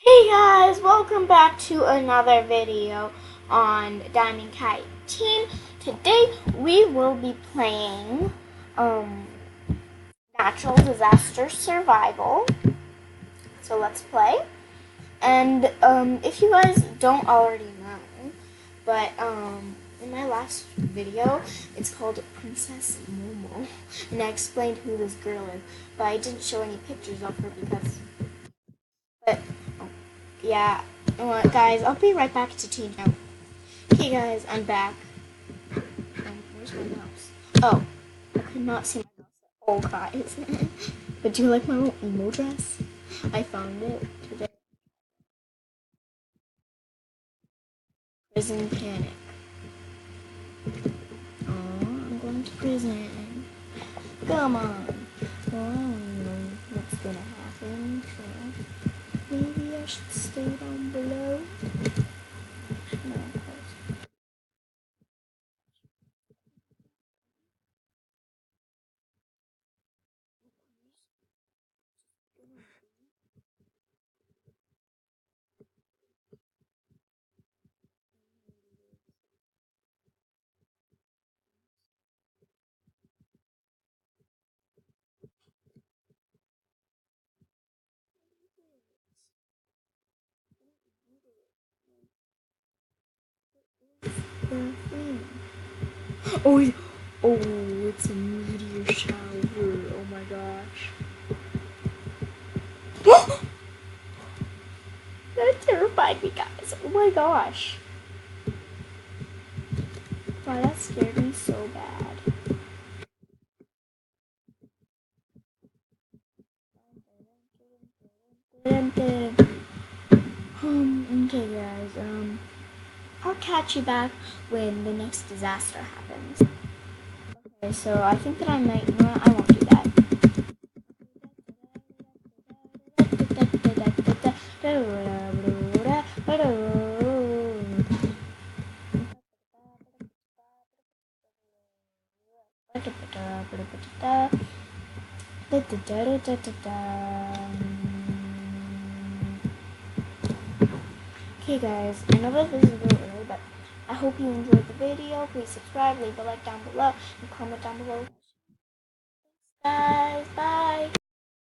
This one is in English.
Hey guys, welcome back to another video on Diamond Kite Team. Today we will be playing Natural Disaster Survival. So let's play. And if you guys don't already know, but in my last video, it's called Princess Momo, and I explained who this girl is, but I didn't show any pictures of her because, but yeah, you know what, guys, I'll be right back to change out. Okay, guys, I'm back. Where's my mouse? Oh, I could not see my mouse at all, guys. But do you like my little emo dress? I found it today. Prison Panic. Oh, I'm going to prison. Come on. Well, I don't know what's gonna happen, so maybe I should stay down below. No, of course. Oh, oh, it's a meteor shower. Oh my gosh. That terrified me, guys. Oh my gosh. Wow, that scared me so bad. Okay, guys. I'll catch you back when the next disaster happens. Okay, so I think that I might. You know what? I won't do that. Okay guys, I know that this is a little early, but I hope you enjoyed the video. Please subscribe, leave a like down below, and comment down below. Thanks guys, bye!